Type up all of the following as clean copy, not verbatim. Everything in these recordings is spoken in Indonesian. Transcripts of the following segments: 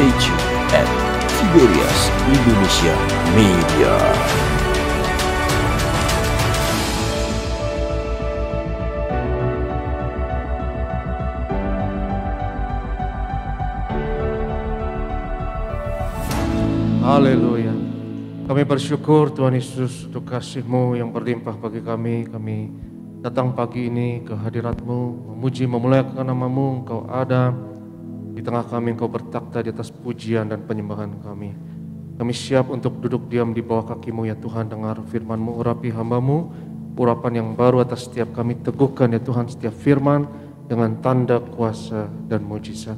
Stay tuned at Tiberias Indonesia Media. Haleluya. Kami bersyukur Tuhan Yesus untuk kasih-Mu yang berlimpah bagi kami. Kami datang pagi ini ke hadirat-Mu, memuji, memuliakan nama-Mu. Engkau ada di tengah kami, Engkau bertakhta di atas pujian dan penyembahan kami. Kami siap untuk duduk diam di bawah kaki-Mu ya Tuhan. Dengar firman-Mu, urapi hamba-Mu, urapan yang baru atas setiap kami. Teguhkan ya Tuhan setiap firman dengan tanda kuasa dan mujizat.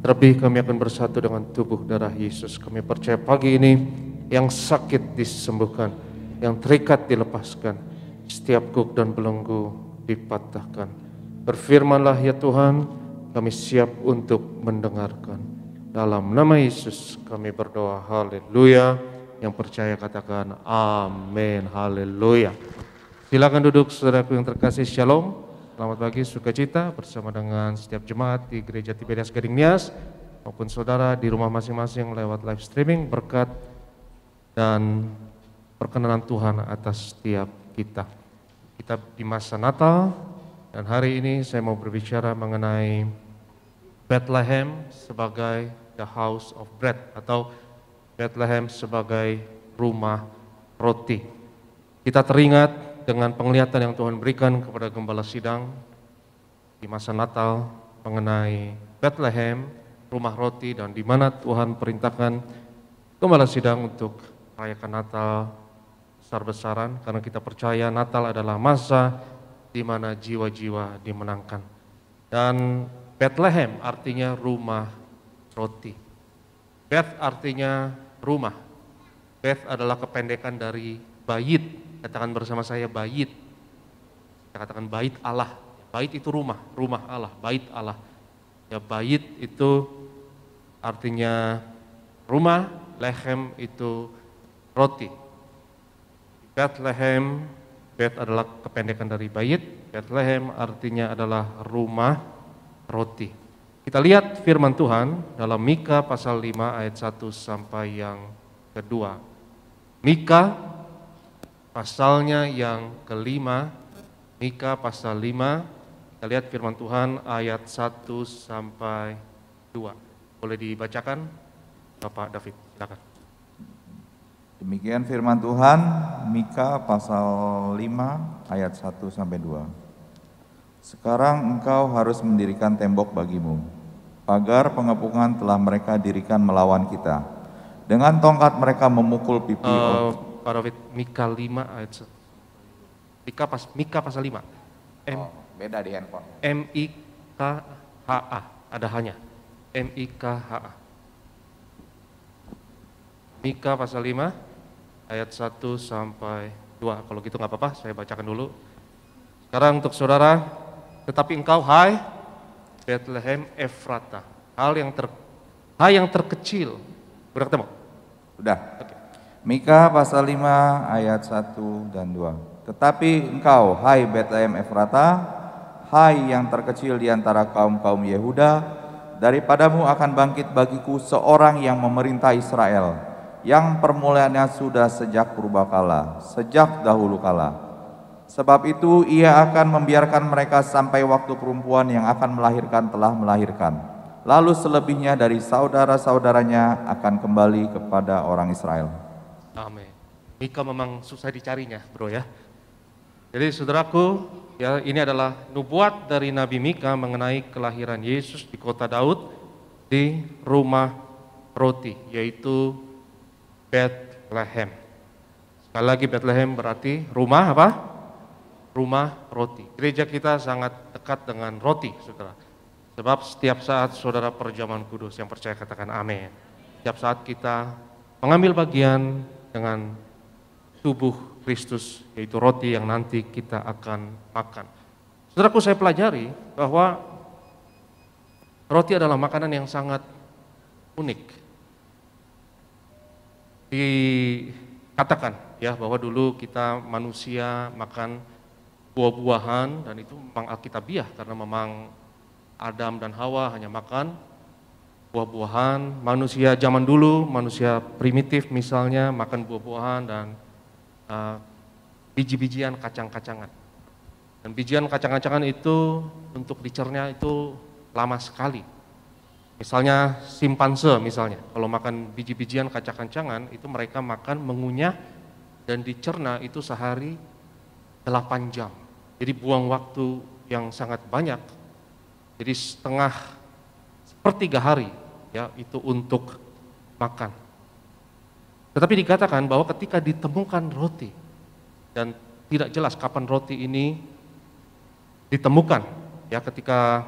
Terlebih kami akan bersatu dengan tubuh darah Yesus. Kami percaya pagi ini yang sakit disembuhkan, yang terikat dilepaskan, setiap guk dan belenggu dipatahkan. Berfirmanlah ya Tuhan, kami siap untuk mendengarkan. Dalam nama Yesus kami berdoa, haleluya. Yang percaya katakan amin, haleluya. Silakan duduk saudaraku yang terkasih, shalom. Selamat pagi, sukacita bersama dengan setiap jemaat di Gereja Tiberias Gading Nias maupun saudara di rumah masing-masing lewat live streaming. Berkat dan perkenanan Tuhan atas setiap kita. Kita di masa Natal dan hari ini saya mau berbicara mengenai Bethlehem sebagai the house of bread atau Bethlehem sebagai rumah roti. Kita teringat dengan penglihatan yang Tuhan berikan kepada Gembala Sidang di masa Natal mengenai Bethlehem, rumah roti, dan di mana Tuhan perintahkan Gembala Sidang untuk merayakan Natal besar-besaran karena kita percaya Natal adalah masa di mana jiwa-jiwa dimenangkan. Dan Bethlehem artinya rumah roti. Beth artinya rumah. Beth adalah kependekan dari bayit. Katakan bersama saya bait. Kita katakan bait Allah. Bait itu rumah, rumah Allah, bait Allah. Ya, bait itu artinya rumah, lehem itu roti. Bethlehem, Beth adalah kependekan dari bait, Bethlehem artinya adalah rumah roti. Kita lihat firman Tuhan dalam Mika pasal 5 ayat 1 sampai yang kedua. Mika pasalnya yang kelima, Mika pasal 5, kita lihat firman Tuhan ayat 1 sampai 2. Boleh dibacakan Bapak David, silakan. Demikian firman Tuhan, Mika pasal 5 ayat 1 sampai 2. Sekarang engkau harus mendirikan tembok bagimu. Pagar pengepungan telah mereka dirikan melawan kita. Dengan tongkat mereka memukul pipi. Pak David, Mika 5 ayat 1. Mika pasal 5. Beda di handphone. M-I-K-H-A, ada hanya. M-I-K-H-A. Mika pasal 5 ayat 1 sampai 2. Kalau gitu nggak apa-apa, saya bacakan dulu. Sekarang untuk saudara, tetapi engkau hai Bethlehem Efrata, hai yang terkecil. Udah ketemu? Udah. Oke. Mika pasal 5 ayat 1 dan 2. Tetapi engkau, hai Bethlehem Efrata, hai yang terkecil di antara kaum-kaum Yehuda, daripadamu akan bangkit bagiku seorang yang memerintah Israel, yang permulaannya sudah sejak purbakala, sejak dahulu kala. Sebab itu ia akan membiarkan mereka sampai waktu perempuan yang akan melahirkan telah melahirkan. Lalu selebihnya dari saudara-saudaranya akan kembali kepada orang Israel. Amin. Mika memang susah dicarinya, bro ya. Jadi saudaraku, ya ini adalah nubuat dari Nabi Mika mengenai kelahiran Yesus di kota Daud di rumah roti, yaitu Bethlehem. Sekali lagi Bethlehem berarti rumah apa? Rumah roti. Gereja kita sangat dekat dengan roti, saudara. Sebab setiap saat saudara perjamuan kudus, yang percaya katakan amin. Setiap saat kita mengambil bagian dengan tubuh Kristus, yaitu roti yang nanti kita akan makan. Saudaraku, saya pelajari bahwa roti adalah makanan yang sangat unik. Dikatakan ya bahwa dulu kita manusia makan buah-buahan, dan itu memang alkitabiah karena memang Adam dan Hawa hanya makan buah-buahan. Manusia zaman dulu, manusia primitif misalnya makan buah-buahan dan biji-bijian, kacang-kacangan. Dan bijian kacang-kacangan itu untuk dicerna itu lama sekali. Misalnya simpanse misalnya, kalau makan biji-bijian kacang-kacangan itu mereka makan mengunyah dan dicerna itu sehari 8 jam. Jadi buang waktu yang sangat banyak. Jadi sepertiga hari ya itu untuk makan. Tetapi dikatakan bahwa ketika ditemukan roti dan tidak jelas kapan roti ini ditemukan ya, ketika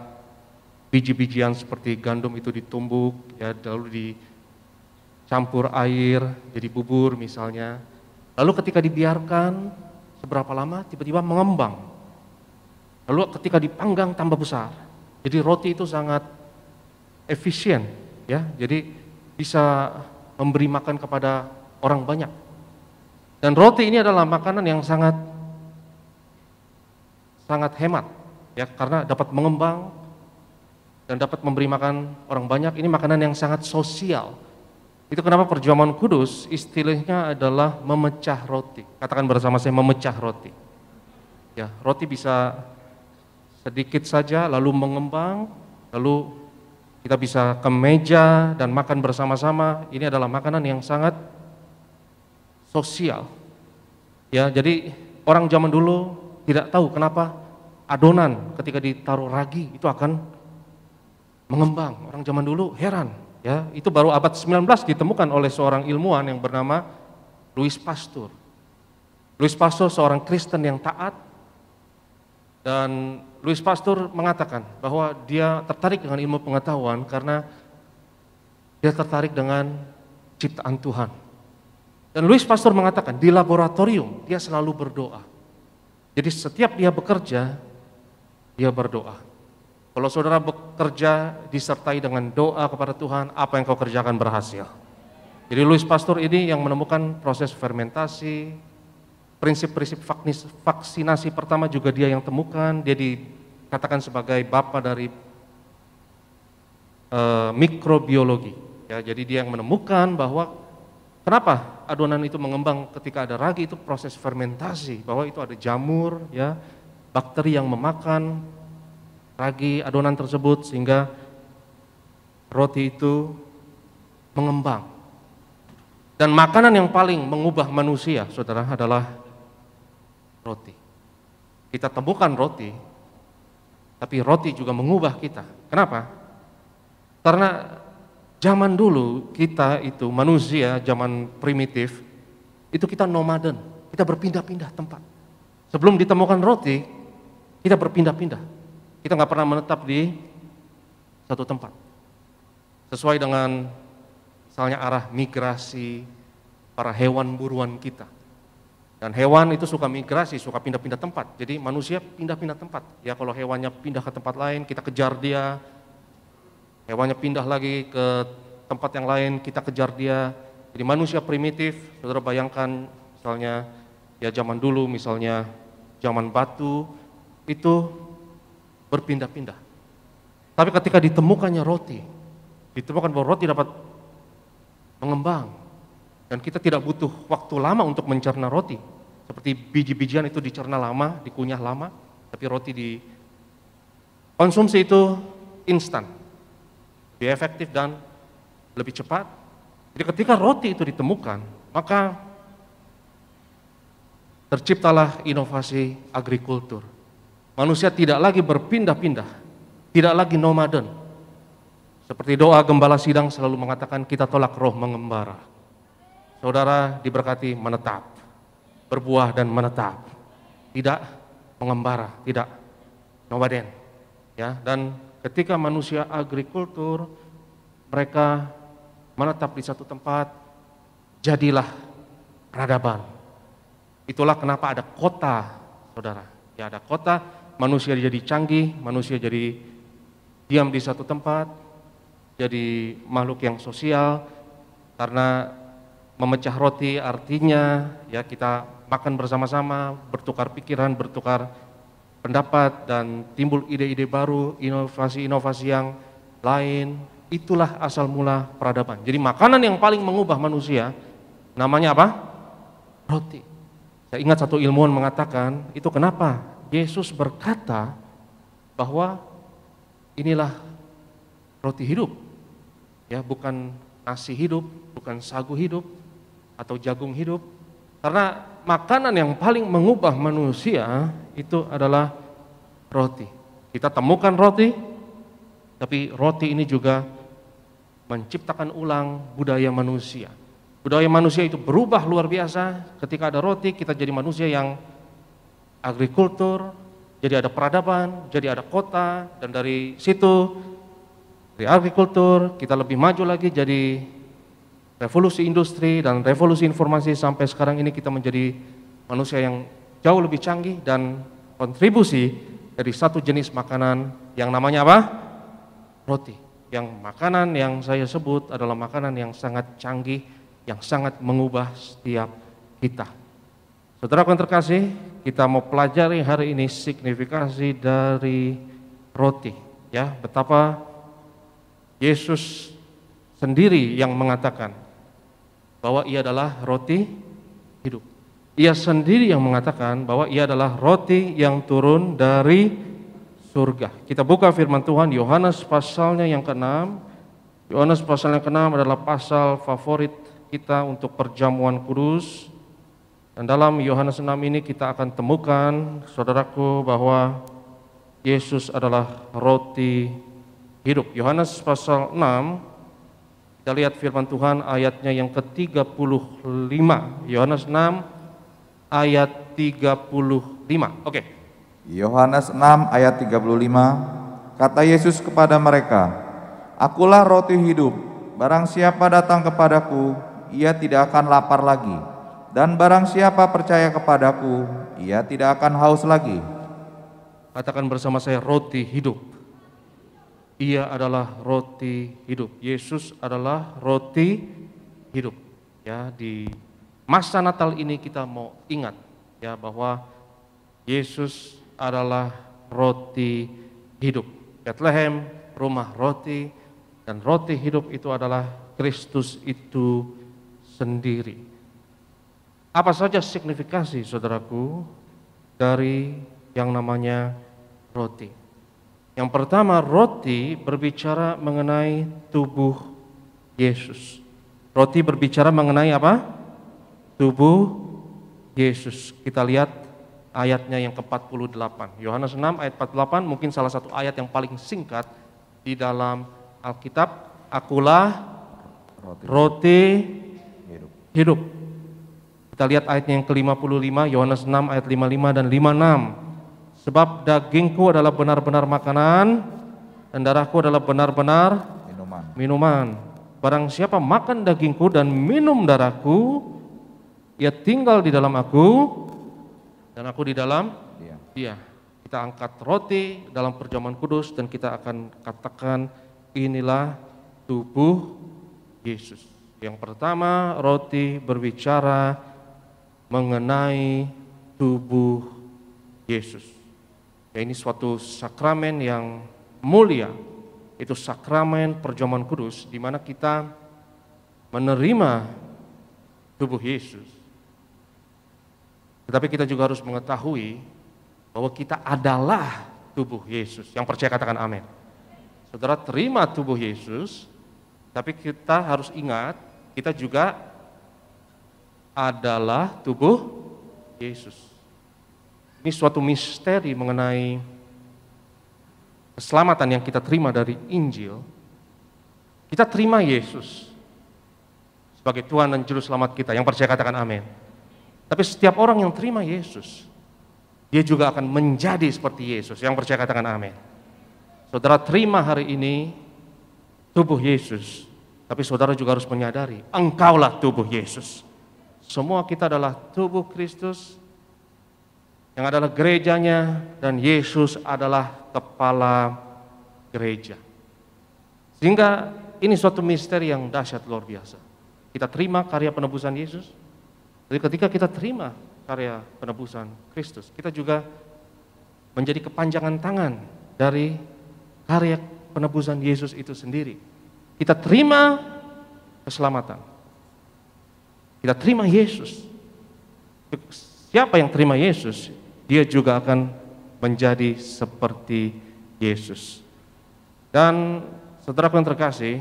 biji-bijian seperti gandum itu ditumbuk ya, lalu dicampur air jadi bubur misalnya. Lalu ketika dibiarkan seberapa lama tiba-tiba mengembang. Lalu ketika dipanggang tambah besar. Jadi roti itu sangat efisien ya. Jadi bisa memberi makan kepada orang banyak. Dan roti ini adalah makanan yang sangat hemat ya, karena dapat mengembang dan dapat memberi makan orang banyak. Ini makanan yang sangat sosial. Itu kenapa perjamuan kudus istilahnya adalah memecah roti. Katakan bersama saya, memecah roti. Ya, roti bisa sedikit saja lalu mengembang, lalu kita bisa ke meja dan makan bersama-sama. Ini adalah makanan yang sangat sosial. Ya, jadi orang zaman dulu tidak tahu kenapa adonan ketika ditaruh ragi itu akan mengembang. Orang zaman dulu heran, ya. Itu baru abad 19 ditemukan oleh seorang ilmuwan yang bernama Louis Pasteur. Louis Pasteur seorang Kristen yang taat, dan Louis Pasteur mengatakan bahwa dia tertarik dengan ilmu pengetahuan karena dia tertarik dengan ciptaan Tuhan. Dan Louis Pasteur mengatakan di laboratorium dia selalu berdoa. Jadi setiap dia bekerja, dia berdoa. Kalau saudara bekerja disertai dengan doa kepada Tuhan, apa yang kau kerjakan berhasil. Jadi Louis Pasteur ini yang menemukan proses fermentasi, prinsip-prinsip vaksinasi pertama juga dia yang temukan. Dia dikatakan sebagai bapa dari mikrobiologi. Ya, jadi dia yang menemukan bahwa kenapa adonan itu mengembang ketika ada ragi, itu proses fermentasi, bahwa itu ada jamur, ya, bakteri yang memakan ragi adonan tersebut sehingga roti itu mengembang. Dan makanan yang paling mengubah manusia, saudara, adalah roti. Kita temukan roti, tapi roti juga mengubah kita. Kenapa? Karena zaman dulu kita itu manusia, zaman primitif, itu kita nomaden, kita berpindah-pindah tempat. Sebelum ditemukan roti, kita berpindah-pindah. Kita nggak pernah menetap di satu tempat. Sesuai dengan misalnya arah migrasi para hewan buruan kita. Dan hewan itu suka migrasi, suka pindah-pindah tempat. Jadi manusia pindah-pindah tempat. Ya, kalau hewannya pindah ke tempat lain, kita kejar dia. Hewannya pindah lagi ke tempat yang lain, kita kejar dia. Jadi manusia primitif, saudara bayangkan misalnya ya zaman dulu, misalnya zaman batu, itu berpindah-pindah. Tapi ketika ditemukannya roti, ditemukan bahwa roti dapat mengembang, dan kita tidak butuh waktu lama untuk mencerna roti. Seperti biji-bijian itu dicerna lama, dikunyah lama, tapi roti dikonsumsi itu instan, lebih efektif dan lebih cepat. Jadi ketika roti itu ditemukan, maka terciptalah inovasi agrikultur. Manusia tidak lagi berpindah-pindah, tidak lagi nomaden. Seperti doa gembala sidang selalu mengatakan, kita tolak roh mengembara. Saudara diberkati menetap, berbuah dan menetap, tidak mengembara, tidak nomaden. Ya, dan ketika manusia agrikultur, mereka menetap di satu tempat, jadilah peradaban. Itulah kenapa ada kota, saudara. Ya, ada kota, manusia jadi canggih, manusia jadi diam di satu tempat, jadi makhluk yang sosial, karena memecah roti artinya ya kita makan bersama-sama, bertukar pikiran, bertukar pendapat, dan timbul ide-ide baru, inovasi-inovasi yang lain, itulah asal mula peradaban. Jadi makanan yang paling mengubah manusia namanya apa? Roti. Saya ingat satu ilmuwan mengatakan, itu kenapa Yesus berkata bahwa inilah roti hidup. Ya, bukan nasi hidup, bukan sagu hidup atau jagung hidup. Karena makanan yang paling mengubah manusia itu adalah roti. Kita temukan roti, tapi roti ini juga menciptakan ulang budaya manusia. Budaya manusia itu berubah luar biasa. Ketika ada roti, kita jadi manusia yang agrikultur, jadi ada peradaban, jadi ada kota, dan dari situ, dari agrikultur, kita lebih maju lagi jadi revolusi industri dan revolusi informasi, sampai sekarang ini kita menjadi manusia yang jauh lebih canggih dan kontribusi dari satu jenis makanan yang namanya apa? Roti. Yang makanan yang saya sebut adalah makanan yang sangat canggih, yang sangat mengubah setiap kita. Saudaraku yang terkasih, kita mau pelajari hari ini signifikasi dari roti. Ya, betapa Yesus sendiri yang mengatakan bahwa ia adalah roti hidup. Ia sendiri yang mengatakan bahwa ia adalah roti yang turun dari surga. Kita buka firman Tuhan, Yohanes pasalnya yang ke-6. Yohanes pasal yang ke-6 adalah pasal favorit kita untuk perjamuan kudus. Dan dalam Yohanes 6 ini kita akan temukan, saudaraku, bahwa Yesus adalah roti hidup. Yohanes pasal 6, kita lihat firman Tuhan ayatnya yang ke-35. Yohanes 6 ayat 35. Oke. Yohanes 6 ayat 35, kata Yesus kepada mereka, "Akulah roti hidup, barang siapa datang kepadaku, ia tidak akan lapar lagi, dan barang siapa percaya kepadaku, ia tidak akan haus lagi." Katakan bersama saya, roti hidup. Ia adalah roti hidup. Yesus adalah roti hidup. Ya, di masa Natal ini kita mau ingat ya bahwa Yesus adalah roti hidup. Bethlehem, rumah roti, dan roti hidup itu adalah Kristus itu sendiri. Apa saja signifikasi, saudaraku, dari yang namanya roti? Yang pertama, roti berbicara mengenai tubuh Yesus. Roti berbicara mengenai apa? Tubuh Yesus. Kita lihat ayatnya yang ke-48. Yohanes 6 ayat 48 mungkin salah satu ayat yang paling singkat di dalam Alkitab. Akulah roti hidup. Kita lihat ayatnya yang ke-55, Yohanes 6 ayat 55 dan 56. Sebab dagingku adalah benar-benar makanan dan darahku adalah benar-benar minuman. Barang siapa makan dagingku dan minum darahku, ia tinggal di dalam aku dan aku di dalam dia. Kita angkat roti dalam perjamuan kudus dan kita akan katakan inilah tubuh Yesus. Yang pertama, roti berbicara mengenai tubuh Yesus. Ya, ini suatu sakramen yang mulia. Itu sakramen perjamuan kudus di mana kita menerima tubuh Yesus. Tetapi kita juga harus mengetahui bahwa kita adalah tubuh Yesus. Yang percaya katakan amin. Saudara terima tubuh Yesus, tapi kita harus ingat kita juga adalah tubuh Yesus. Ini suatu misteri mengenai keselamatan yang kita terima dari Injil. Kita terima Yesus sebagai Tuhan dan Juru Selamat kita. Yang percaya katakan amin. Tapi setiap orang yang terima Yesus, dia juga akan menjadi seperti Yesus. Yang percaya katakan amin. Saudara terima hari ini tubuh Yesus, tapi saudara juga harus menyadari, engkaulah tubuh Yesus. Semua kita adalah tubuh Kristus, yang adalah gerejanya, dan Yesus adalah kepala gereja. Sehingga ini suatu misteri yang dahsyat luar biasa. Kita terima karya penebusan Yesus. Jadi ketika kita terima karya penebusan Kristus, kita juga menjadi kepanjangan tangan dari karya penebusan Yesus itu sendiri. kita terima keselamatan. Kita terima Yesus. Siapa yang terima Yesus, dia juga akan menjadi seperti Yesus. Dan saudaraku yang terkasih,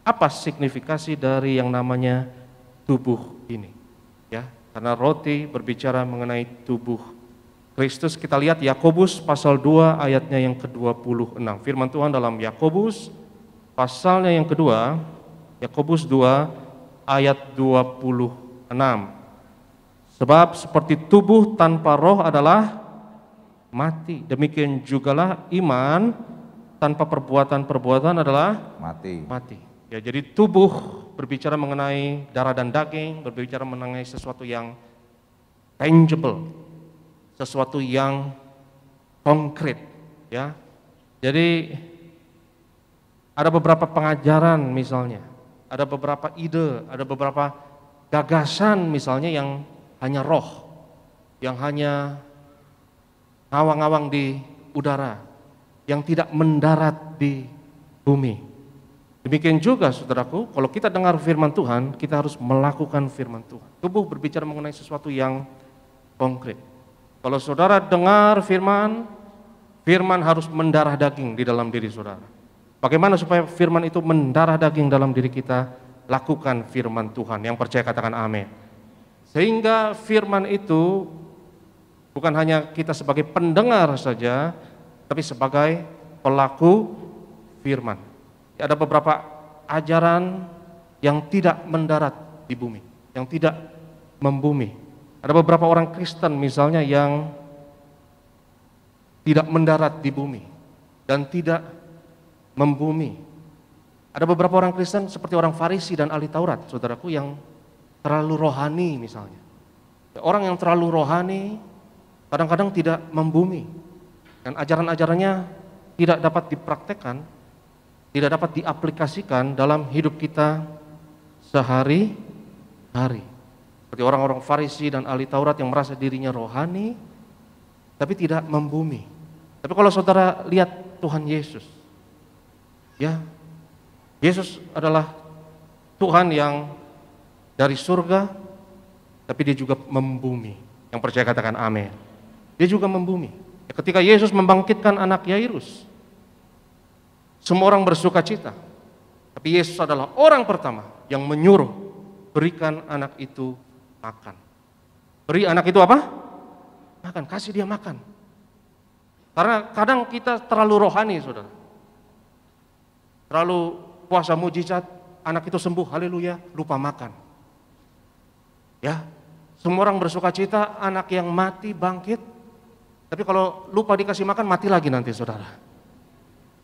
apa signifikasi dari yang namanya tubuh ini? Ya, karena roti berbicara mengenai tubuh Kristus. Kita lihat Yakobus pasal 2 ayatnya yang ke-26. Firman Tuhan dalam Yakobus pasalnya yang kedua, Yakobus 2 ayat 26. Sebab seperti tubuh tanpa roh adalah mati, demikian jugalah iman tanpa perbuatan-perbuatan adalah mati. Ya, jadi tubuh berbicara mengenai darah dan daging, berbicara mengenai sesuatu yang tangible, sesuatu yang konkret, ya. Jadi ada beberapa pengajaran misalnya, ada beberapa ide, ada beberapa gagasan misalnya yang hanya roh, yang hanya ngawang-ngawang di udara, yang tidak mendarat di bumi. Demikian juga saudaraku, kalau kita dengar firman Tuhan, kita harus melakukan firman Tuhan. Tubuh berbicara mengenai sesuatu yang konkret. Kalau saudara dengar firman, firman harus mendarah daging di dalam diri saudara. Bagaimana supaya firman itu mendarah daging dalam diri kita? Lakukan firman Tuhan. Yang percaya katakan amin. Sehingga firman itu bukan hanya kita sebagai pendengar saja, tapi sebagai pelaku firman. Ada beberapa ajaran yang tidak mendarat di bumi, yang tidak membumi. Ada beberapa orang Kristen misalnya yang tidak mendarat di bumi dan tidak membumi. Ada beberapa orang Kristen seperti orang Farisi dan ahli Taurat, saudaraku, yang terlalu rohani misalnya. Orang yang terlalu rohani kadang-kadang tidak membumi, dan ajaran-ajarannya tidak dapat dipraktekkan, tidak dapat diaplikasikan dalam hidup kita sehari-hari. Seperti orang-orang Farisi dan ahli Taurat yang merasa dirinya rohani, tapi tidak membumi. Tapi kalau saudara lihat Tuhan Yesus, ya, Yesus adalah Tuhan yang dari surga, tapi dia juga membumi. Yang percaya katakan amin. Dia juga membumi. Ketika Yesus membangkitkan anak Yairus, semua orang bersuka cita. Tapi Yesus adalah orang pertama yang menyuruh, berikan anak itu makan. Beri anak itu apa? Makan, kasih dia makan. Karena kadang kita terlalu rohani, saudara. Terlalu puasa mujizat, anak itu sembuh, haleluya, lupa makan. Ya, semua orang bersuka cita, anak yang mati bangkit. Tapi kalau lupa dikasih makan, mati lagi nanti, saudara.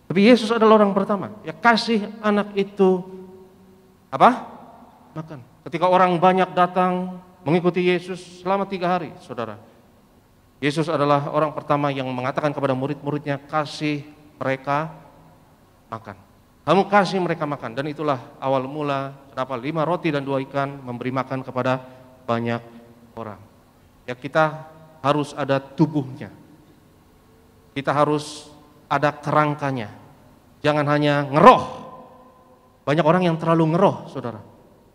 Tapi Yesus adalah orang pertama, ya kasih anak itu apa? Makan. Ketika orang banyak datang mengikuti Yesus selama 3 hari, saudara, Yesus adalah orang pertama yang mengatakan kepada murid-muridnya, kasih mereka makan. Kamu kasih mereka makan. Dan itulah awal mula kenapa 5 roti dan 2 ikan memberi makan kepada banyak orang. Ya, kita harus ada tubuhnya. Kita harus ada kerangkanya. Jangan hanya ngeroh. Banyak orang yang terlalu ngeroh, saudara,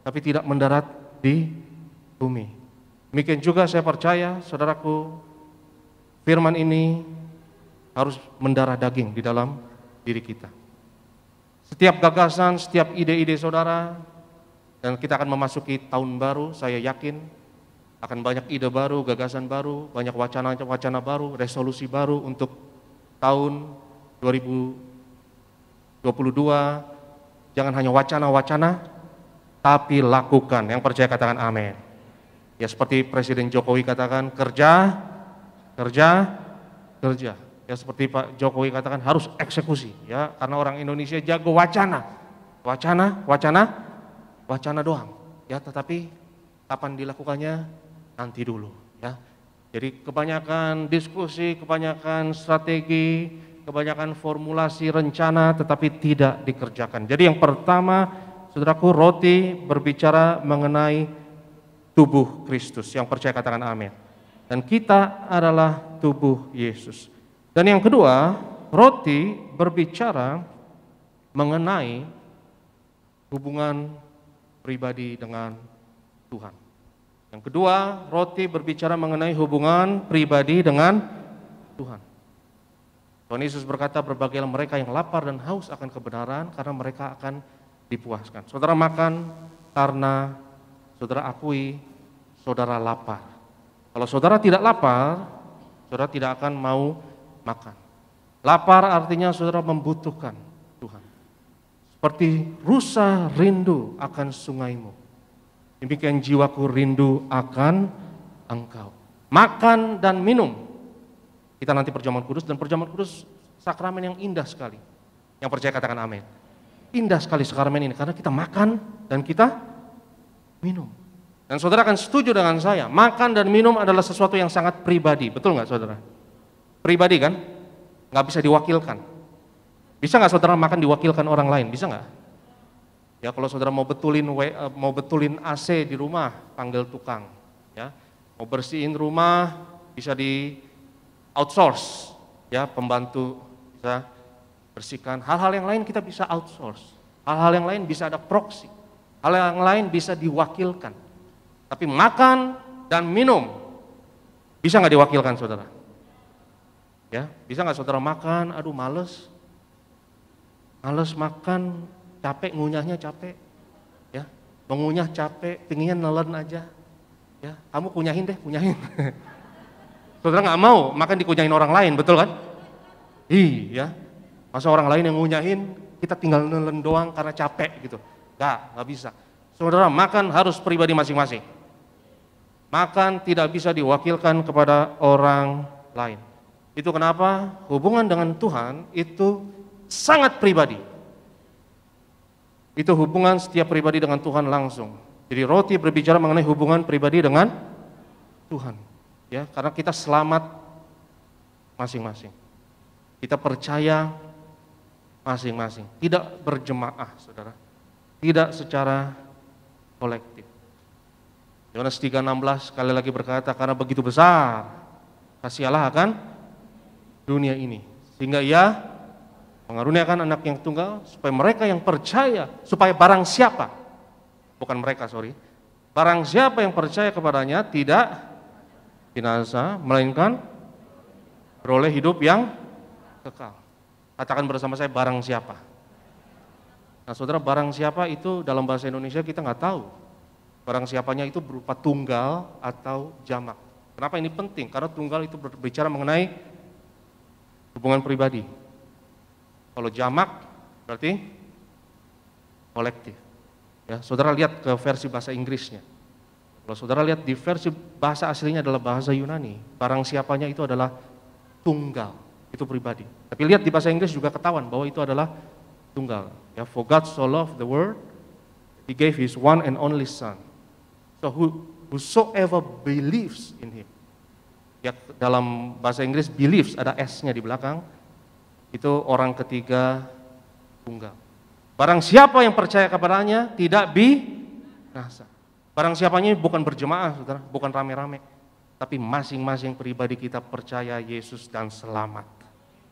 tapi tidak mendarat di bumi. Demikian juga saya percaya, saudaraku, firman ini harus mendarah daging di dalam diri kita. Setiap gagasan, setiap ide-ide saudara, dan kita akan memasuki tahun baru, saya yakin akan banyak ide baru, gagasan baru, banyak wacana-wacana baru, resolusi baru untuk tahun 2022. Jangan hanya wacana-wacana, tapi lakukan. Yang percaya katakan amin. Ya, seperti Presiden Jokowi katakan, kerja, kerja, kerja. Ya, seperti Pak Jokowi katakan, harus eksekusi. Ya, karena orang Indonesia jago wacana, wacana, wacana, wacana doang. Ya, tetapi kapan dilakukannya? Nanti dulu. Ya, jadi kebanyakan diskusi, kebanyakan strategi, kebanyakan formulasi rencana, tetapi tidak dikerjakan. Jadi yang pertama, saudaraku, roti berbicara mengenai tubuh Kristus. Yang percaya katakan amin. Dan kita adalah tubuh Yesus. Dan yang kedua, roti berbicara mengenai hubungan pribadi dengan Tuhan. Yang kedua, roti berbicara mengenai hubungan pribadi dengan Tuhan. Tuhan Yesus berkata, berbahagialah mereka yang lapar dan haus akan kebenaran, karena mereka akan dipuaskan. Saudara makan karena saudara akui saudara lapar. Kalau saudara tidak lapar, saudara tidak akan mau makan. Lapar artinya saudara membutuhkan Tuhan. Seperti rusa rindu akan sungaimu, demikian jiwaku rindu akan Engkau. Makan dan minum. Kita nanti perjamuan kudus, dan perjamuan kudus sakramen yang indah sekali. Yang percaya katakan amin. Indah sekali sakramen ini, karena kita makan dan kita minum. Dan saudara akan setuju dengan saya, makan dan minum adalah sesuatu yang sangat pribadi. Betul nggak saudara? Pribadi kan? Nggak bisa diwakilkan. Bisa nggak saudara makan diwakilkan orang lain? Bisa nggak? Ya, kalau saudara mau betulin AC di rumah, panggil tukang. Ya, mau bersihin rumah bisa di outsource, ya, pembantu bisa bersihkan. Hal-hal yang lain kita bisa outsource. Hal-hal yang lain bisa ada proxy. Hal yang lain bisa diwakilkan. Tapi makan dan minum bisa nggak diwakilkan saudara? Ya, bisa nggak saudara makan, aduh males makan, capek ngunyahnya capek, ya, mengunyah capek, pinginnya nelen aja, ya, kamu kunyahin deh, kunyahin. Saudara nggak mau makan dikunyahin orang lain, betul kan? Iya, masa orang lain yang ngunyahin, kita tinggal nelen doang karena capek gitu. Nggak bisa. Saudara, makan harus pribadi masing-masing. Makan tidak bisa diwakilkan kepada orang lain. Itu kenapa hubungan dengan Tuhan itu sangat pribadi. Itu hubungan setiap pribadi dengan Tuhan langsung. Jadi roti berbicara mengenai hubungan pribadi dengan Tuhan. Ya, karena kita selamat masing-masing. Kita percaya masing-masing, tidak berjemaah, saudara. Tidak secara kolektif. Yohanes 3:16 sekali lagi berkata, karena begitu besar kasih Allah akan dunia ini, sehingga Ia mengaruniakan anak yang tunggal, supaya mereka yang percaya, supaya barang siapa, bukan mereka, barang siapa yang percaya kepadanya tidak binasa, melainkan beroleh hidup yang kekal. Katakan bersama saya, barang siapa. Nah saudara, barang siapa itu dalam bahasa Indonesia kita nggak tahu. Barang siapanya itu berupa tunggal atau jamak. Kenapa ini penting? Karena tunggal itu berbicara mengenai hubungan pribadi. Kalau jamak berarti kolektif. Ya, saudara lihat ke versi bahasa Inggrisnya. Kalau saudara lihat di versi bahasa aslinya adalah bahasa Yunani, barang siapanya itu adalah tunggal, itu pribadi. Tapi lihat di bahasa Inggris juga ketahuan bahwa itu adalah tunggal. Ya, for God so loved the world, He gave His one and only Son. So whosoever believes in Him. Ya, dalam bahasa Inggris believes ada S-nya di belakang. Itu orang ketiga tunggal. Barang siapa yang percaya kepadanya tidak binasa. Barang siapanya bukan berjemaah, saudara, bukan rame-rame, tapi masing-masing pribadi kita percaya Yesus dan selamat.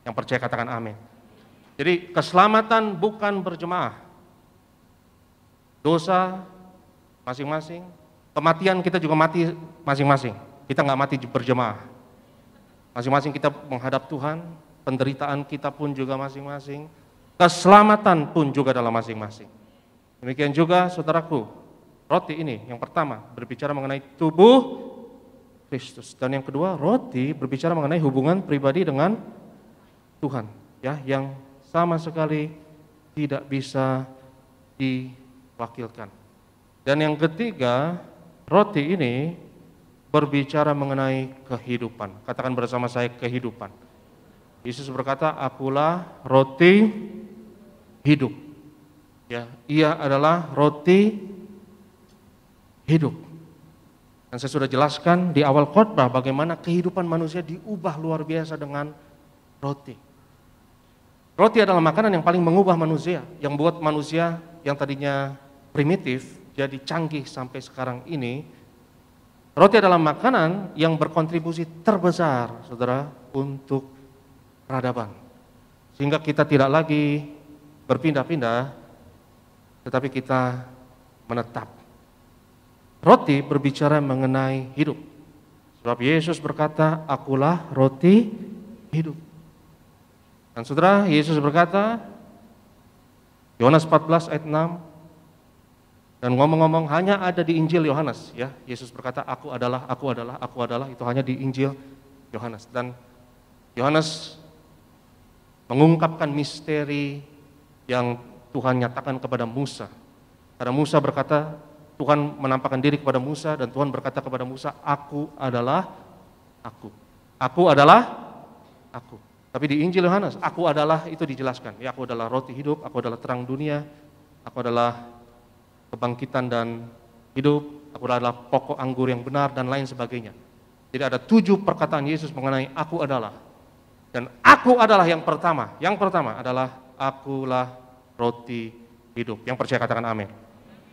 Yang percaya katakan amin. Jadi keselamatan bukan berjemaah. Dosa masing-masing, kematian kita juga mati masing-masing. Kita nggak mati berjemaah. Masing-masing kita menghadap Tuhan, penderitaan kita pun juga masing-masing, keselamatan pun juga dalam masing-masing. Demikian juga saudaraku. Roti ini yang pertama berbicara mengenai tubuh Kristus, dan yang kedua roti berbicara mengenai hubungan pribadi dengan Tuhan, ya, yang sama sekali tidak bisa diwakilkan. Dan yang ketiga, roti ini berbicara mengenai kehidupan. Katakan bersama saya, kehidupan. Yesus berkata, akulah roti hidup. Ya, Ia adalah roti hidup. Dan saya sudah jelaskan di awal khotbah bagaimana kehidupan manusia diubah luar biasa dengan roti. Roti adalah makanan yang paling mengubah manusia, yang buat manusia yang tadinya primitif jadi canggih sampai sekarang ini. Roti adalah makanan yang berkontribusi terbesar, saudara, untuk peradaban. Sehingga kita tidak lagi berpindah-pindah tetapi kita menetap. Roti berbicara mengenai hidup. Sebab Yesus berkata, akulah roti hidup. Dan saudara, Yesus berkata, Yohanes 14 ayat 6, dan ngomong-ngomong hanya ada di Injil Yohanes, ya. Yesus berkata, aku adalah, itu hanya di Injil Yohanes. Dan Yohanes mengungkapkan misteri yang Tuhan nyatakan kepada Musa. Karena Musa berkata, Tuhan menampakkan diri kepada Musa, dan Tuhan berkata kepada Musa, aku adalah aku. Aku adalah aku. Tapi di Injil Yohanes, aku adalah itu dijelaskan. Ya, aku adalah roti hidup, aku adalah terang dunia, aku adalah kebangkitan dan hidup, aku adalah pokok anggur yang benar, dan lain sebagainya. Jadi ada 7 perkataan Yesus mengenai aku adalah. Dan aku adalah yang pertama. Yang pertama adalah akulah roti hidup. Yang percaya katakan amin.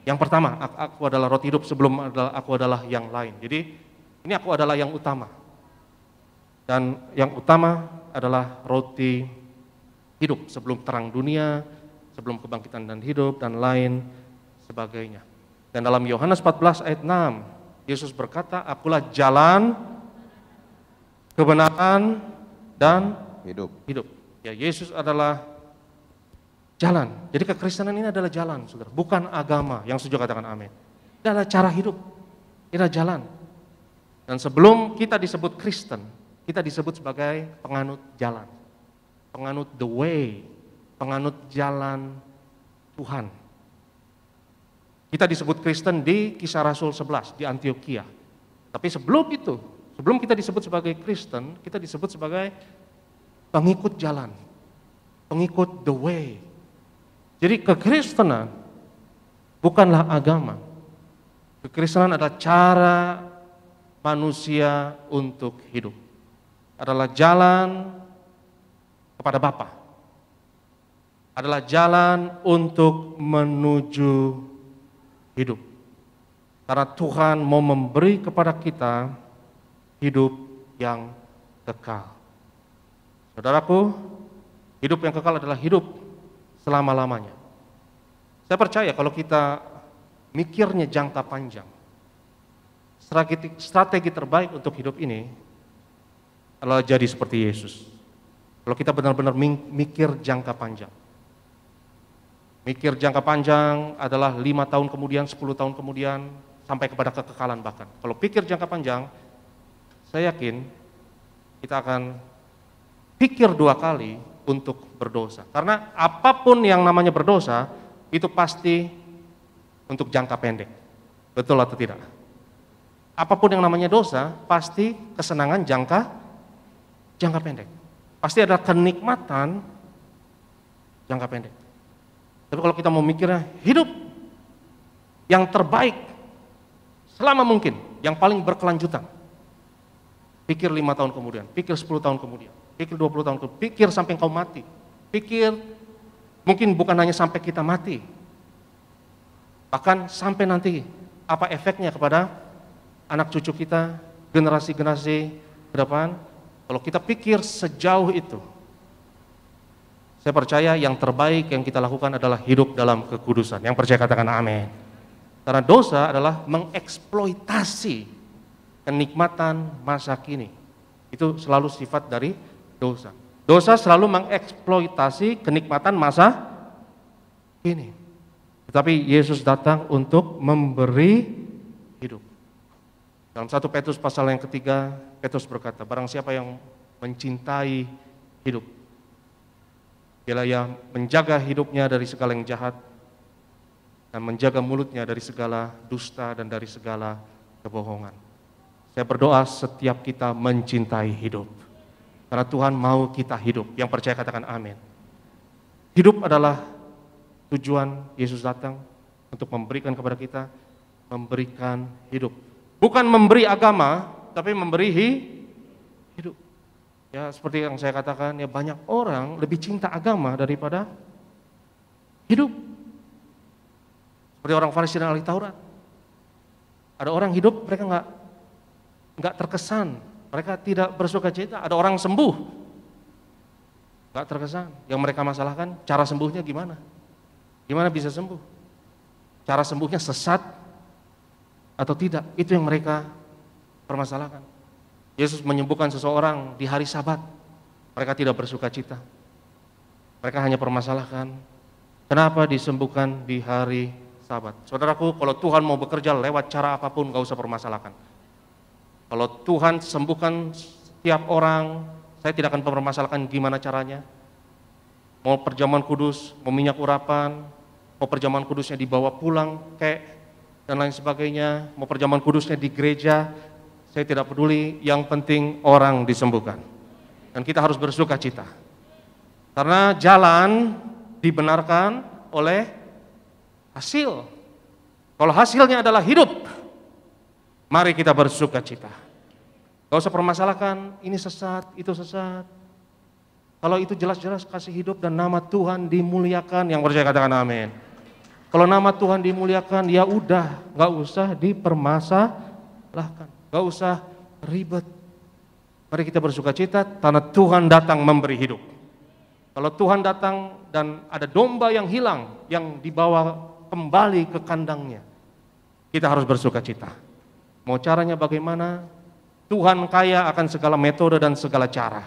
Yang pertama, aku adalah roti hidup, sebelum aku adalah yang lain. Jadi ini aku adalah yang utama. Dan yang utama adalah roti hidup sebelum terang dunia, sebelum kebangkitan dan hidup, dan lain sebagainya. Dan dalam Yohanes 14 ayat 6, Yesus berkata, akulah jalan, kebenaran, dan hidup. Ya, Yesus adalah jalan. Jadi kekristenan ini adalah jalan, saudara. Bukan agama. Yang setuju katakan amin. Ini adalah cara hidup. Ini adalah jalan. Dan sebelum kita disebut Kristen, kita disebut sebagai penganut jalan. Penganut the way. Penganut jalan Tuhan. Kita disebut Kristen di Kisah Rasul 11 di Antioquia. Tapi sebelum itu, sebelum kita disebut sebagai Kristen, kita disebut sebagai pengikut jalan. Pengikut the way. Jadi kekristenan bukanlah agama. Kekristenan adalah cara manusia untuk hidup. Adalah jalan kepada Bapa. Adalah jalan untuk menuju hidup. Karena Tuhan mau memberi kepada kita hidup yang kekal. Saudaraku, hidup yang kekal adalah hidup selama-lamanya. Saya percaya kalau kita mikirnya jangka panjang, strategi terbaik untuk hidup ini adalah jadi seperti Yesus. Kalau kita benar-benar mikir jangka panjang. Mikir jangka panjang adalah 5 tahun kemudian, 10 tahun kemudian, sampai kepada kekekalan bahkan. Kalau pikir jangka panjang, saya yakin kita akan pikir 2 kali untuk berdosa. Karena apapun yang namanya berdosa, itu pasti untuk jangka pendek. Betul atau tidak? Apapun yang namanya dosa, pasti kesenangan jangka pendek. Pasti ada kenikmatan jangka pendek. Tapi kalau kita mau mikirnya, hidup yang terbaik selama mungkin, yang paling berkelanjutan. Pikir 5 tahun kemudian, pikir 10 tahun kemudian. Pikir 20 tahun kemudian, pikir sampai engkau mati. Pikir mungkin bukan hanya sampai kita mati. Bahkan sampai nanti apa efeknya kepada anak cucu kita, generasi-generasi ke depan. Kalau kita pikir sejauh itu, saya percaya yang terbaik yang kita lakukan adalah hidup dalam kekudusan. Yang percaya katakan amin. Karena dosa adalah mengeksploitasi kenikmatan masa kini. Itu selalu sifat dari dosa. Dosa selalu mengeksploitasi kenikmatan masa kini. Tetapi Yesus datang untuk memberi hidup. Dalam 1 Petrus pasal yang ketiga, Petrus berkata, barang siapa yang mencintai hidup, bila ia menjaga hidupnya dari segala yang jahat, dan menjaga mulutnya dari segala dusta dan dari segala kebohongan. Saya berdoa setiap kita mencintai hidup. Karena Tuhan mau kita hidup. Yang percaya katakan amin. Hidup adalah tujuan Yesus datang untuk memberikan kepada kita, memberikan hidup. Bukan memberi agama, tapi memberi hidup. Ya seperti yang saya katakan, ya banyak orang lebih cinta agama daripada hidup. Seperti orang Farisi dan ahli Taurat. Ada orang hidup, mereka nggak terkesan. Mereka tidak bersukacita. Ada orang sembuh, nggak terkesan. Yang mereka masalahkan, cara sembuhnya gimana? Gimana bisa sembuh? cara sembuhnya sesat atau tidak, itu yang mereka permasalahkan. Yesus menyembuhkan seseorang di hari Sabat, mereka tidak bersuka cita. Mereka hanya permasalahkan, kenapa disembuhkan di hari Sabat. Saudaraku, kalau Tuhan mau bekerja lewat cara apapun, gak usah permasalahkan. Kalau Tuhan sembuhkan setiap orang, saya tidak akan permasalahkan gimana caranya. Mau perjamuan kudus, mau minyak urapan, mau perjamuan kudusnya dibawa pulang, dan lain sebagainya, mau perjamuan kudusnya di gereja, saya tidak peduli, yang penting orang disembuhkan. Dan kita harus bersuka cita. Karena jalan dibenarkan oleh hasil. Kalau hasilnya adalah hidup, mari kita bersuka cita. Gak usah permasalahkan, ini sesat, itu sesat. Kalau itu jelas-jelas kasih hidup dan nama Tuhan dimuliakan, yang percaya katakan amin. Kalau nama Tuhan dimuliakan, ya udah, gak usah dipermasalahkan, gak usah ribet. Mari kita bersuka cita, karena Tuhan datang memberi hidup. Kalau Tuhan datang dan ada domba yang hilang, yang dibawa kembali ke kandangnya, kita harus bersuka cita. Mau caranya bagaimana? Tuhan kaya akan segala metode dan segala cara.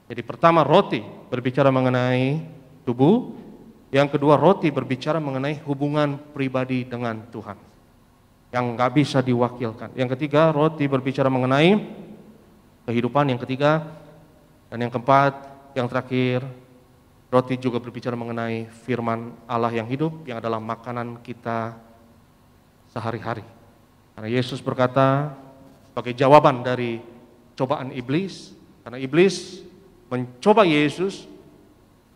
Jadi pertama, roti berbicara mengenai tubuh. Yang kedua, roti berbicara mengenai hubungan pribadi dengan Tuhan, yang gak bisa diwakilkan. Yang ketiga, roti berbicara mengenai kehidupan. Yang ketiga, dan yang keempat, yang terakhir, roti juga berbicara mengenai firman Allah yang hidup, yang adalah makanan kita sehari-hari. Karena Yesus berkata, sebagai jawaban dari cobaan iblis, karena iblis mencoba Yesus,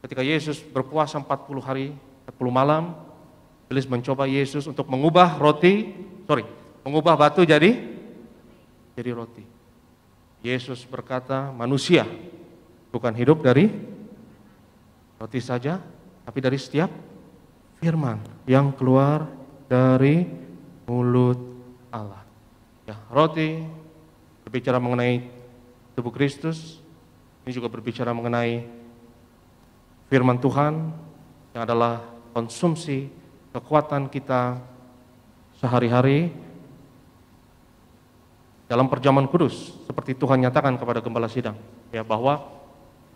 ketika Yesus berpuasa 40 hari, 40 malam, iblis mencoba Yesus untuk mengubah batu jadi roti. Yesus berkata, manusia bukan hidup dari roti saja, tapi dari setiap firman yang keluar dari mulut Allah. Ya, roti berbicara mengenai tubuh Kristus, ini juga berbicara mengenai firman Tuhan yang adalah konsumsi kekuatan kita sehari-hari dalam perjamuan kudus, seperti Tuhan nyatakan kepada gembala sidang, ya, bahwa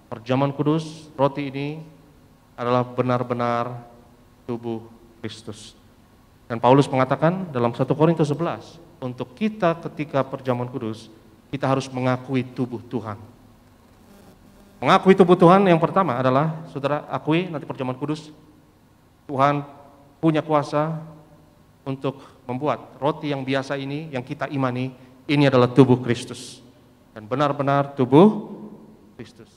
perjamuan kudus, roti ini adalah benar-benar tubuh Kristus. Dan Paulus mengatakan dalam 1 Korintus 11, untuk kita ketika perjamuan kudus, kita harus mengakui tubuh Tuhan. Mengakui tubuh Tuhan yang pertama adalah, saudara akui nanti perjamuan kudus, Tuhan punya kuasa untuk membuat roti yang biasa ini, yang kita imani, ini adalah tubuh Kristus. Dan benar-benar tubuh Kristus.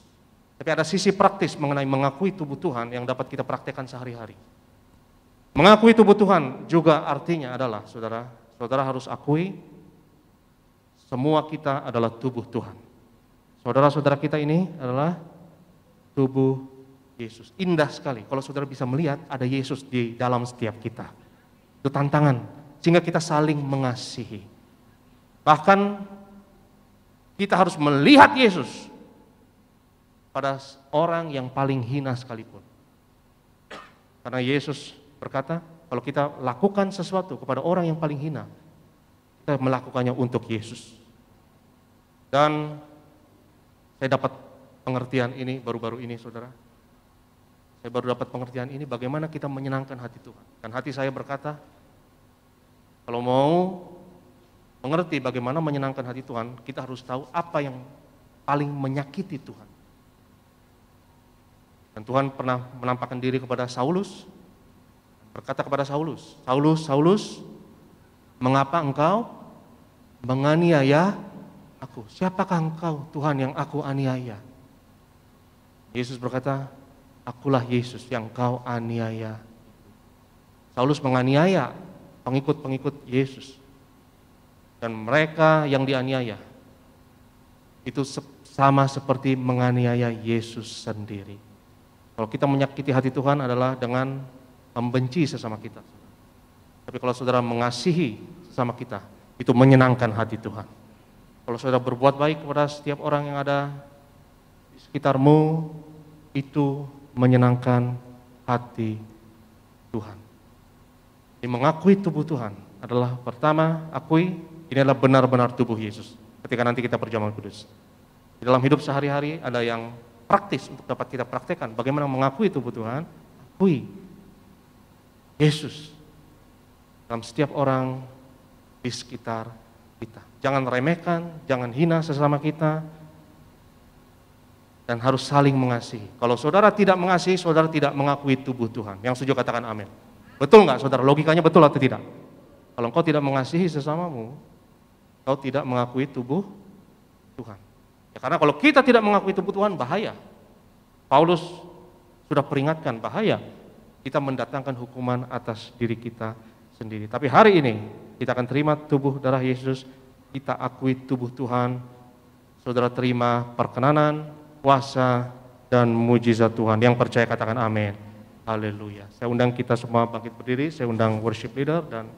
Tapi ada sisi praktis mengenai mengakui tubuh Tuhan yang dapat kita praktekkan sehari-hari. Mengakui tubuh Tuhan juga artinya adalah, saudara harus akui semua kita adalah tubuh Tuhan. Saudara-saudara kita ini adalah tubuh Yesus. Indah sekali kalau saudara bisa melihat ada Yesus di dalam setiap kita. Itu tantangan, sehingga kita saling mengasihi. Bahkan kita harus melihat Yesus pada orang yang paling hina sekalipun. Karena Yesus berkata, kalau kita lakukan sesuatu kepada orang yang paling hina, kita melakukannya untuk Yesus. Dan saya dapat pengertian ini baru-baru ini, saudara. Saya baru dapat pengertian ini, bagaimana kita menyenangkan hati Tuhan. Dan hati saya berkata, kalau mau mengerti bagaimana menyenangkan hati Tuhan, kita harus tahu apa yang paling menyakiti Tuhan. Dan Tuhan pernah menampakkan diri kepada Saulus, berkata kepada Saulus, Saulus, Saulus, mengapa engkau menganiaya aku? Siapakah engkau, Tuhan, yang aku aniaya? Yesus berkata, akulah Yesus yang kau aniaya. Saulus menganiaya pengikut-pengikut Yesus. Dan mereka yang dianiaya itu sama seperti menganiaya Yesus sendiri. Kalau kita menyakiti hati Tuhan adalah dengan membenci sesama kita. Tapi kalau saudara mengasihi sesama kita, itu menyenangkan hati Tuhan. Kalau saudara berbuat baik kepada setiap orang yang ada di sekitarmu, itu menyenangkan hati Tuhan. Jadi mengakui tubuh Tuhan adalah pertama, akui ini adalah benar-benar tubuh Yesus. Ketika nanti kita perjamuan kudus. Di dalam hidup sehari-hari ada yang praktis untuk dapat kita praktekkan. Bagaimana mengakui tubuh Tuhan? Akui Yesus dalam setiap orang di sekitar kita. Jangan remehkan, jangan hina sesama kita, dan harus saling mengasihi. Kalau saudara tidak mengasihi, saudara tidak mengakui tubuh Tuhan. Yang setuju katakan amin. Betul nggak saudara? Logikanya betul atau tidak? Kalau engkau tidak mengasihi sesamamu, kau tidak mengakui tubuh Tuhan. Ya, karena kalau kita tidak mengakui tubuh Tuhan, bahaya. Paulus sudah peringatkan bahaya. Kita mendatangkan hukuman atas diri kita sendiri. Tapi hari ini kita akan terima tubuh darah Yesus, kita akui tubuh Tuhan, saudara terima perkenanan, kuasa, dan mujizat Tuhan. Yang percaya katakan amin. Haleluya. Saya undang kita semua bangkit berdiri, saya undang worship leader dan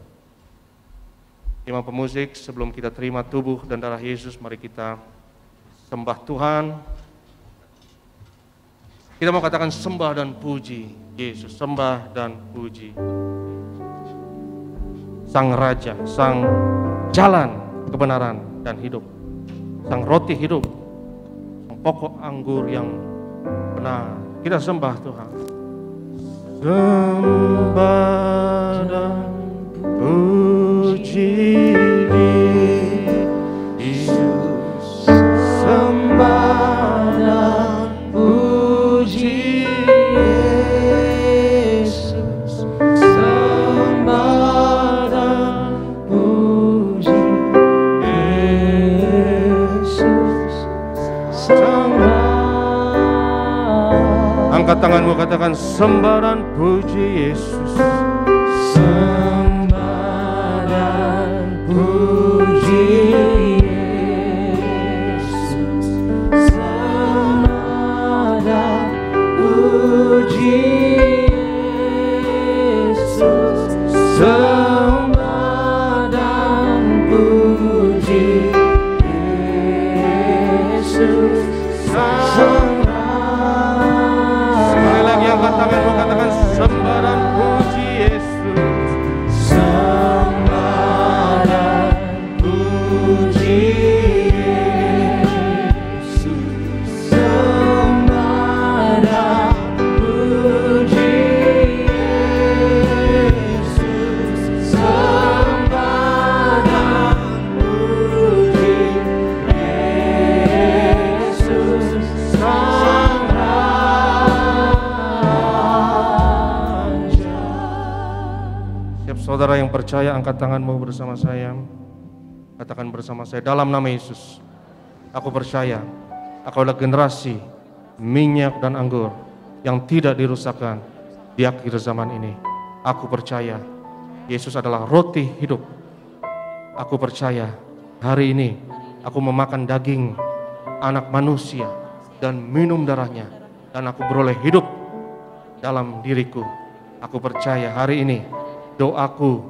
imam pemusik. Sebelum kita terima tubuh dan darah Yesus, mari kita sembah Tuhan. Kita mau katakan sembah dan puji Yesus, sembah dan puji Sang Raja, Sang Jalan kebenaran dan hidup, Sang Roti hidup, Sang Pokok anggur yang benar. Kita sembah Tuhan. Sembah dan puji Yesus, sembah dan puji Yesus, sembah dan puji Yesus, sembah. Angkat tanganmu, katakan sembah dan puji Yesus, sembah dan puji Yesus, sembah dan puji Yesus, sembah dan puji Yesus, sekali lagi angkat tanganmu, katakan sembah dan puji Yesus, sembah dan puji Yesus, sembah dan puji Yesus, sembah dan puji Yesus, Sang Raja. Siap saudara yang percaya, angkat tanganmu bersama saya. Katakan bersama saya, dalam nama Yesus, aku percaya aku adalah generasi minyak dan anggur yang tidak dirusakkan di akhir zaman ini. Aku percaya Yesus adalah roti hidup. Aku percaya hari ini aku memakan daging anak manusia dan minum darahnya, dan aku beroleh hidup dalam diriku. Aku percaya hari ini doaku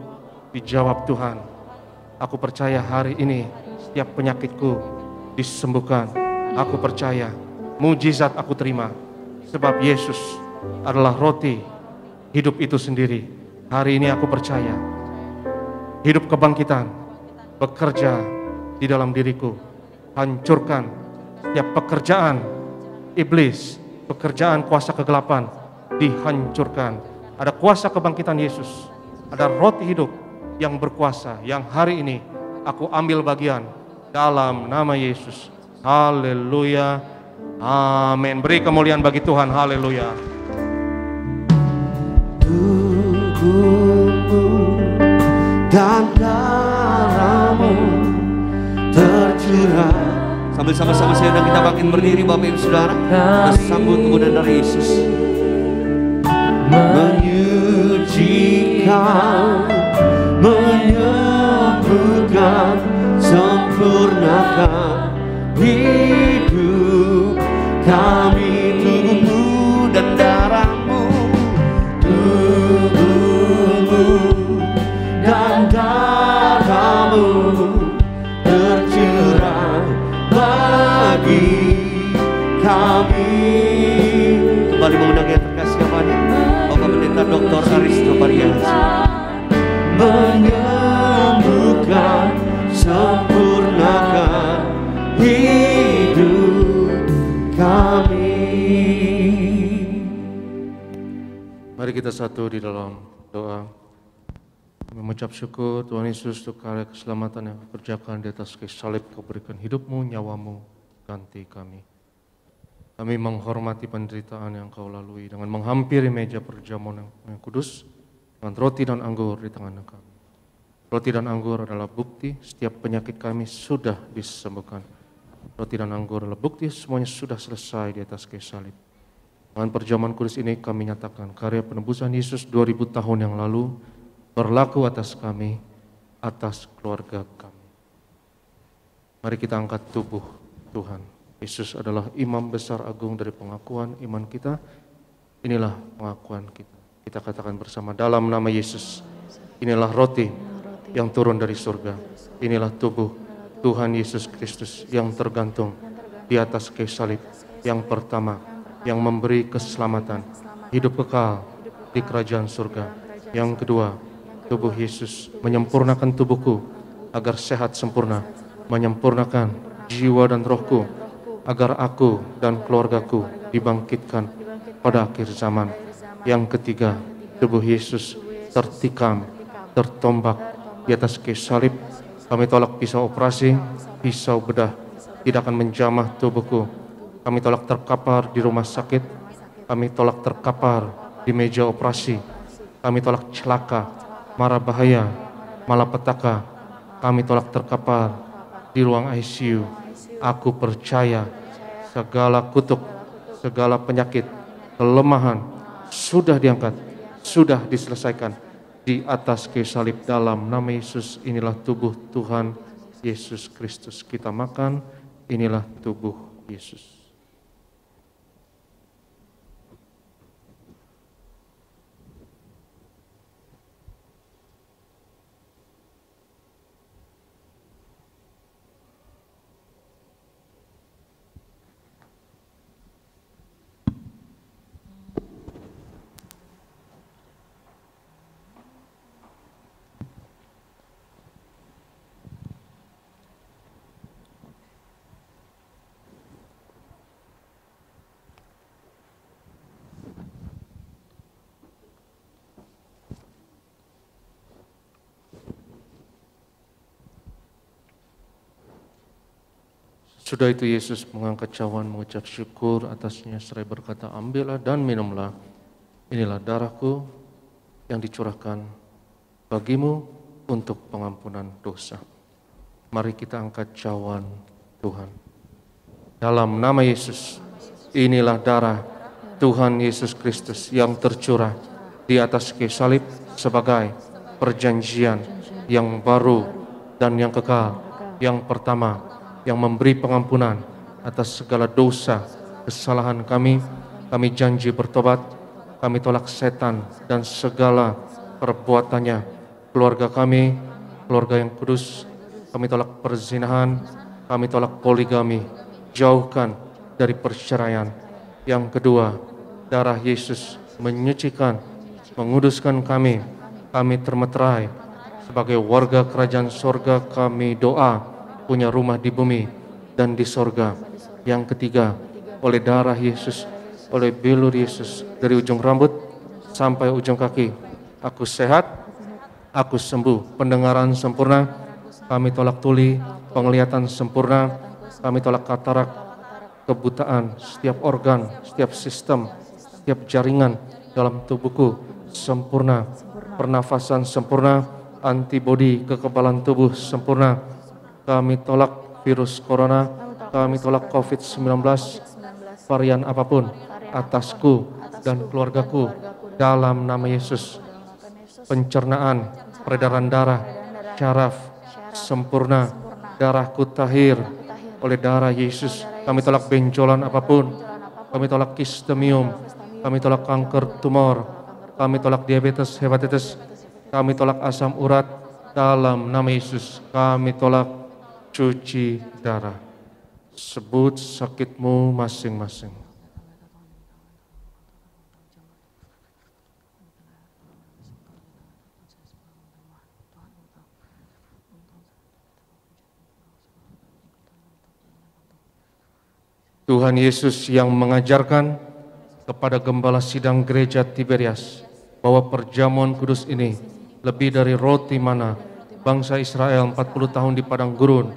dijawab Tuhan. Aku percaya hari ini setiap penyakitku disembuhkan. Aku percaya mujizat aku terima, sebab Yesus adalah roti hidup itu sendiri. Hari ini aku percaya hidup kebangkitan bekerja di dalam diriku. Hancurkan setiap pekerjaan iblis, pekerjaan kuasa kegelapan dihancurkan. Ada kuasa kebangkitan Yesus, ada roti hidup yang berkuasa, yang hari ini aku ambil bagian dalam nama Yesus. Haleluya, amin. Beri kemuliaan bagi Tuhan, haleluya. Tubuhmu dan darahmu tercurah. Sambil sama-sama saya dan kita bangkit berdiri, Bapak Ibu Saudara, kita sambut tubuh dan darah Yesus. Menyucikan, menyembuhkan, sempurnakan hidup kami. Tubuhmu dan darahmu, tubuhmu dan darahmu tercurah bagi kami. Kembali mengundang yang terkasih kepada Bapak Pendeta Dr. Aristo Parias. menyembuhkan, sempurnakan hidup kami. Mari kita satu di dalam doa. Kami mengucap syukur Tuhan Yesus untuk karya keselamatan yang Kau kerjakan di atas kayu salib. Kau berikan hidupmu, nyawamu, ganti kami. Kami menghormati penderitaan yang Kau lalui dengan menghampiri meja perjamuan yang kudus dengan roti dan anggur di tangan kami. Roti dan anggur adalah bukti setiap penyakit kami sudah disembuhkan. Roti dan anggur adalah bukti semuanya sudah selesai di atas kayu salib. Dengan perjamuan kudus ini kami nyatakan karya penebusan Yesus 2000 tahun yang lalu berlaku atas kami, atas keluarga kami. Mari kita angkat tubuh Tuhan. Yesus adalah imam besar agung dari pengakuan iman kita. Inilah pengakuan kita. Kita katakan bersama dalam nama Yesus. Inilah roti yang turun dari surga. Inilah tubuh Tuhan Yesus Kristus yang tergantung di atas kayu salib. Yang pertama, yang memberi keselamatan, hidup kekal di kerajaan surga. Yang kedua, tubuh Yesus menyempurnakan tubuhku agar sehat sempurna, menyempurnakan jiwa dan rohku agar aku dan keluargaku dibangkitkan pada akhir zaman. Yang ketiga, tubuh Yesus tertikam, tertombak di atas kayu salib. Kami tolak pisau operasi, pisau bedah tidak akan menjamah tubuhku. Kami tolak terkapar di rumah sakit, kami tolak terkapar di meja operasi, kami tolak celaka, mara bahaya, malapetaka, kami tolak terkapar di ruang ICU. Aku percaya segala kutuk, segala penyakit, kelemahan sudah diangkat, sudah diselesaikan di atas kayu salib. Dalam nama Yesus, inilah tubuh Tuhan Yesus Kristus. Kita makan, inilah tubuh Yesus. Sudah itu Yesus mengangkat cawan, mengucap syukur atasnya, seraya berkata, ambillah dan minumlah. Inilah darahku yang dicurahkan bagimu untuk pengampunan dosa. Mari kita angkat cawan Tuhan. Dalam nama Yesus, inilah darah Tuhan Yesus Kristus yang tercurah di atas kayu salib sebagai perjanjian yang baru dan yang kekal. Yang pertama, yang memberi pengampunan atas segala dosa, kesalahan kami. Kami janji bertobat, kami tolak setan dan segala perbuatannya. Keluarga kami, keluarga yang kudus, kami tolak perzinahan, kami tolak poligami, jauhkan dari perceraian. Yang kedua, darah Yesus menyucikan, menguduskan kami. Kami termeterai sebagai warga kerajaan sorga. Kami doa punya rumah di bumi dan di sorga. Yang ketiga, oleh darah Yesus, oleh bilur Yesus, dari ujung rambut sampai ujung kaki, aku sehat, aku sembuh. Pendengaran sempurna, kami tolak tuli. Penglihatan sempurna, kami tolak katarak, kebutaan, setiap organ, setiap sistem, setiap jaringan dalam tubuhku sempurna. Pernafasan sempurna, antibodi kekebalan tubuh sempurna. Kami tolak virus corona, kami tolak COVID-19, varian apapun atasku dan keluargaku dalam nama Yesus. Pencernaan, peredaran darah, syaraf sempurna, darahku tahir oleh darah Yesus. Kami tolak benjolan apapun, kami tolak kistemium, kami tolak kanker tumor, kami tolak diabetes, hepatitis, kami tolak asam urat dalam nama Yesus. Kami tolak cuci darah. Sebut sakitmu masing-masing. Tuhan Yesus yang mengajarkan kepada gembala sidang gereja Tiberias bahwa perjamuan kudus ini lebih dari roti mana bangsa Israel 40 tahun di padang gurun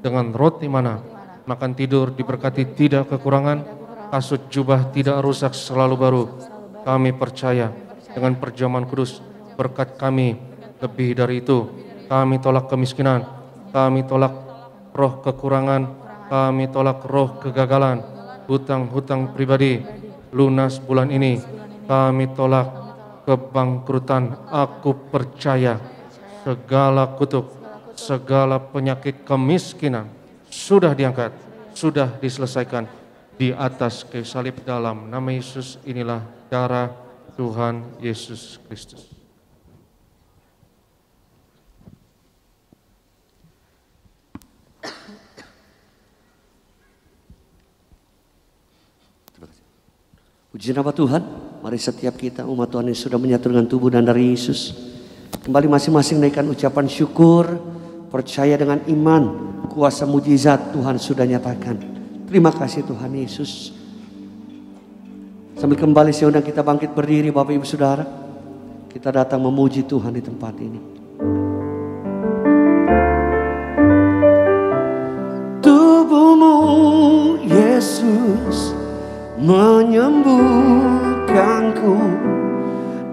dengan roti mana makan tidur diberkati tidak kekurangan, kasut jubah tidak rusak selalu baru. Kami percaya dengan perjamuan kudus berkat kami lebih dari itu. Kami tolak kemiskinan, kami tolak roh kekurangan, kami tolak roh kegagalan, hutang-hutang pribadi, lunas bulan ini. Kami tolak kebangkrutan. Aku percaya segala kutuk, segala penyakit kemiskinan sudah diangkat, sudah diselesaikan di atas kayu salib dalam nama Yesus. Inilah darah Tuhan Yesus Kristus. Puji nama Tuhan. Mari setiap kita umat Tuhan yang sudah menyatu dengan tubuh dan darah Yesus, kembali masing-masing naikkan ucapan syukur, percaya dengan iman, kuasa mujizat Tuhan sudah nyatakan. Terima kasih Tuhan Yesus. Sambil kembali saya undang kita bangkit berdiri Bapak Ibu Saudara. Kita datang memuji Tuhan di tempat ini. Tubuhmu Yesus menyembuhkanku,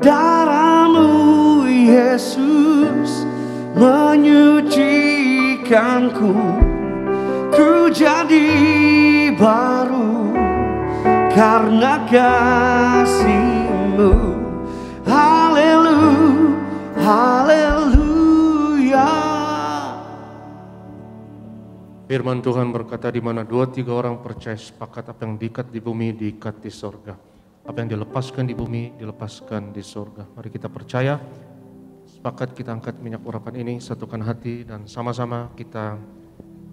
darahmu Yesus menyucikanku, ku jadi baru karena kasih-Mu. Haleluya, haleluya. Firman Tuhan berkata, di mana 2-3 orang percaya sepakat, apa yang diikat di bumi diikat di sorga, apa yang dilepaskan di bumi dilepaskan di sorga. Mari kita percaya, sepakat kita angkat minyak urapan ini, satukan hati dan sama-sama kita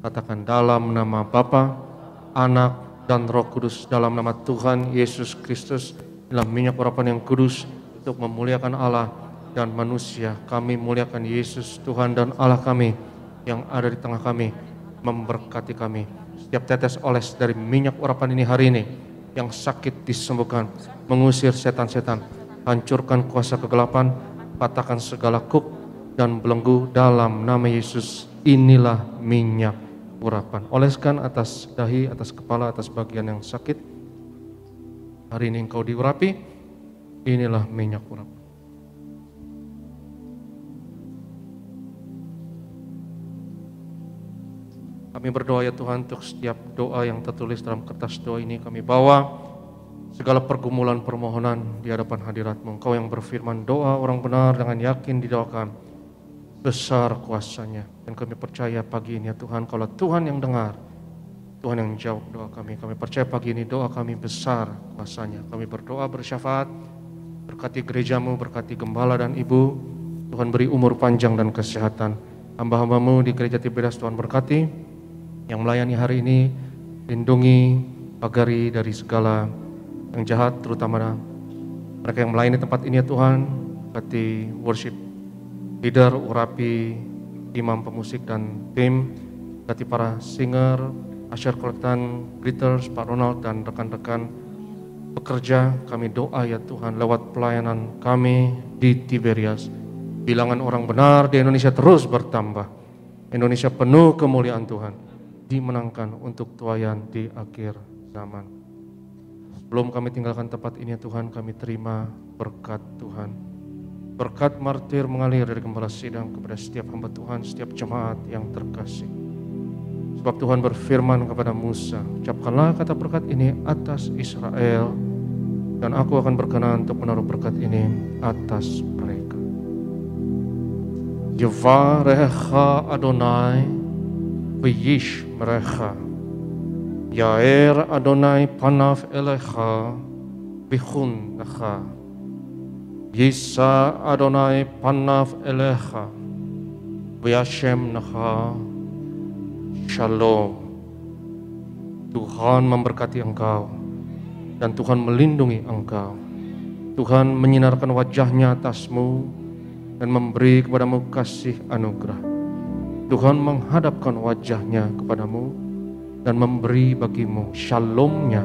katakan dalam nama Bapa, Anak dan Roh Kudus, dalam nama Tuhan Yesus Kristus. Inilah minyak urapan yang kudus untuk memuliakan Allah dan manusia. Kami muliakan Yesus Tuhan dan Allah kami yang ada di tengah kami, memberkati kami. Setiap tetes oles dari minyak urapan ini hari ini, yang sakit disembuhkan, mengusir setan-setan, hancurkan kuasa kegelapan, patahkan segala kuk dan belenggu dalam nama Yesus. Inilah minyak urapan. Oleskan atas dahi, atas kepala, atas bagian yang sakit. Hari ini engkau diurapi, inilah minyak urapan. Kami berdoa ya Tuhan, untuk setiap doa yang tertulis dalam kertas doa ini kami bawa segala pergumulan permohonan di hadapan hadirat-Mu. Engkau yang berfirman, doa orang benar dengan yakin didoakan, besar kuasanya. Dan kami percaya pagi ini ya Tuhan, kalau Tuhan yang dengar, Tuhan yang jawab doa kami. Kami percaya pagi ini doa kami besar kuasanya. Kami berdoa bersyafaat, berkati gereja-Mu, berkati gembala dan ibu. Tuhan beri umur panjang dan kesehatan. Hamba-hamba-Mu di gereja Tiberias Tuhan berkati. Yang melayani hari ini, lindungi, pagari dari segala yang jahat, terutama mereka yang melayani tempat ini ya Tuhan. Berkati worship leader, urapi, imam pemusik dan tim, berkati para singer, usher kolektan, greeters, Pak Ronald dan rekan-rekan pekerja. Kami doa ya Tuhan, lewat pelayanan kami di Tiberias, bilangan orang benar di Indonesia terus bertambah. Indonesia penuh kemuliaan Tuhan, dimenangkan untuk tuayan di akhir zaman. Sebelum kami tinggalkan tempat ini ya Tuhan, kami terima berkat Tuhan. Berkat martir mengalir dari gembala sidang kepada setiap hamba Tuhan, setiap jemaat yang terkasih. Sebab Tuhan berfirman kepada Musa, ucapkanlah kata berkat ini atas Israel, dan aku akan berkenan untuk menaruh berkat ini atas mereka. Yevarecha Adonai V'yish merecha, Yair Adonai panav elecha, V'chun lecha, Yisa Adonai panav elecha, V'yashem lecha, Shalom. Tuhan memberkati engkau, dan Tuhan melindungi engkau. Tuhan menyinarkan wajahnya atasmu, dan memberi kepadamu kasih anugerah. Tuhan menghadapkan wajahnya kepadamu dan memberi bagimu shalom-Nya,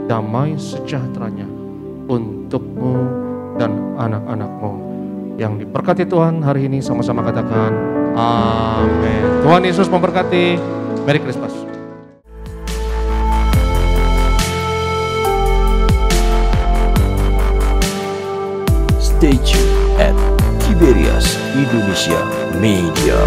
damai sejahteranya untukmu dan anak-anakmu. Yang diberkati Tuhan hari ini sama-sama katakan amin. Tuhan Yesus memberkati. Merry Christmas. Stay tuned at Tiberias Indonesia Media.